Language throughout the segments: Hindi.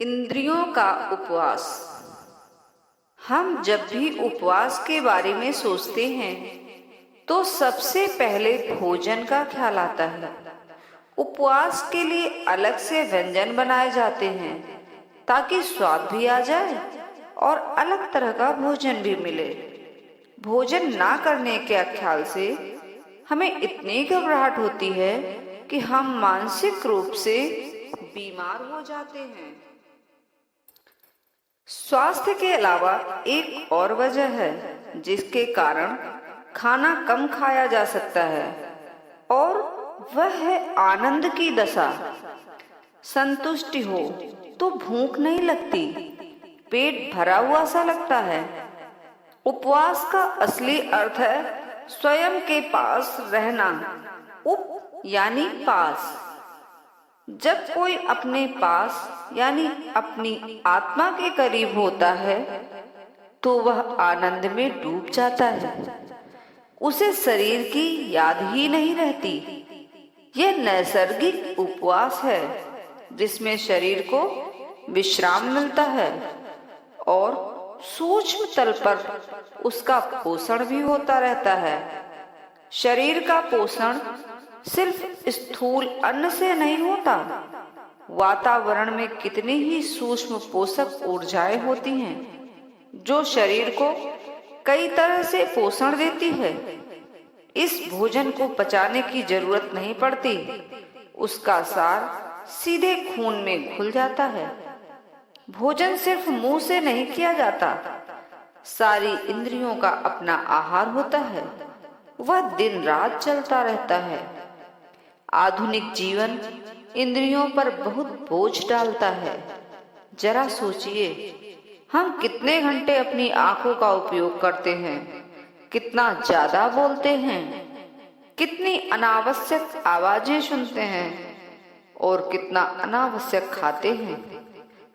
इंद्रियों का उपवास। हम जब भी उपवास के बारे में सोचते हैं तो सबसे पहले भोजन का ख्याल आता है। उपवास के लिए अलग से व्यंजन बनाए जाते हैं ताकि स्वाद भी आ जाए और अलग तरह का भोजन भी मिले। भोजन ना करने के ख्याल से हमें इतनी घबराहट होती है कि हम मानसिक रूप से बीमार हो जाते हैं। स्वास्थ्य के अलावा एक और वजह है जिसके कारण खाना कम खाया जा सकता है और वह है आनंद की दशा। संतुष्टि हो तो भूख नहीं लगती, पेट भरा हुआ सा लगता है। उपवास का असली अर्थ है स्वयं के पास रहना। उप यानी पास। जब कोई अपने पास यानी अपनी आत्मा के करीब होता है तो वह आनंद में डूब जाता है। उसे शरीर की याद ही नहीं रहती। यह नैसर्गिक उपवास है जिसमें शरीर को विश्राम मिलता है और सूक्ष्म तल पर उसका पोषण भी होता रहता है। शरीर का पोषण सिर्फ स्थूल अन्न से नहीं होता। वातावरण में कितनी ही सूक्ष्म पोषक ऊर्जाएं होती हैं जो शरीर को कई तरह से पोषण देती है। इस भोजन को पचाने की जरूरत नहीं पड़ती, उसका सार सीधे खून में घुल जाता है। भोजन सिर्फ मुंह से नहीं किया जाता, सारी इंद्रियों का अपना आहार होता है। वह दिन रात चलता रहता है। आधुनिक जीवन इंद्रियों पर बहुत बोझ डालता है। जरा सोचिए, हम कितने घंटे अपनी आंखों का उपयोग करते हैं, कितना ज्यादा बोलते हैं, कितनी अनावश्यक आवाजें सुनते हैं और कितना अनावश्यक खाते हैं।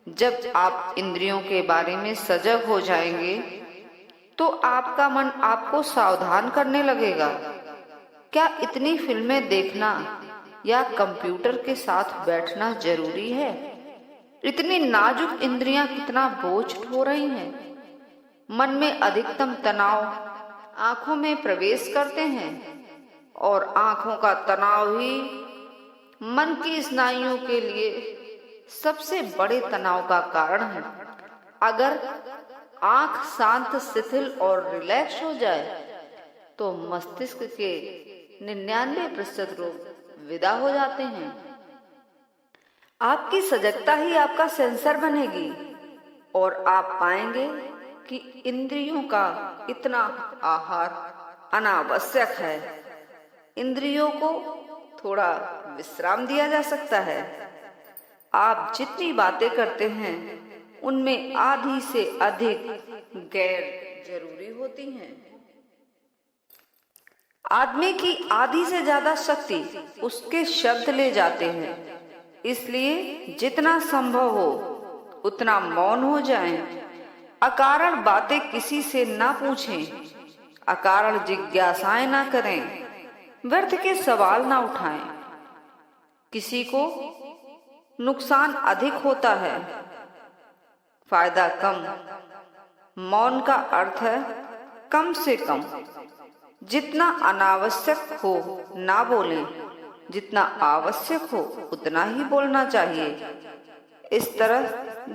जब आप इंद्रियों के बारे में सजग हो जाएंगे तो आपका मन आपको सावधान करने लगेगा। क्या इतनी फिल्में देखना या कंप्यूटर के साथ बैठना जरूरी है? इतनी नाजुक इंद्रियां कितना बोझ ढो रही हैं। मन में अधिकतम तनाव आंखों में प्रवेश करते हैं और आंखों का तनाव ही मन की स्नायुओं के लिए सबसे बड़े तनाव का कारण है। अगर आंख शांत, शिथिल और रिलैक्स हो जाए तो मस्तिष्क के 99% रोग विदा हो जाते हैं। आपकी सजगता ही आपका सेंसर बनेगी और आप पाएंगे कि इंद्रियों का इतना आहार अनावश्यक है। इंद्रियों को थोड़ा विश्राम दिया जा सकता है। आप जितनी बातें करते हैं उनमें आधी से अधिक गैर जरूरी होती हैं। आदमी की आधी से ज्यादा शक्ति उसके शब्द ले जाते हैं। इसलिए जितना संभव हो उतना मौन हो जाएं। अकारण बातें किसी से ना पूछें, अकारण जिज्ञासाएं ना करें, व्यर्थ के सवाल ना उठाएं। किसी को नुकसान अधिक होता है, फायदा कम। मौन का अर्थ है कम से कम। जितना अनावश्यक हो ना बोलें, जितना आवश्यक हो उतना ही बोलना चाहिए। इस तरह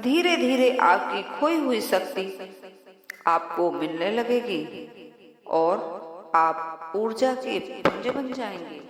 धीरे धीरे आपकी खोई हुई शक्ति आपको मिलने लगेगी और आप ऊर्जा के पुंज बन जाएंगे।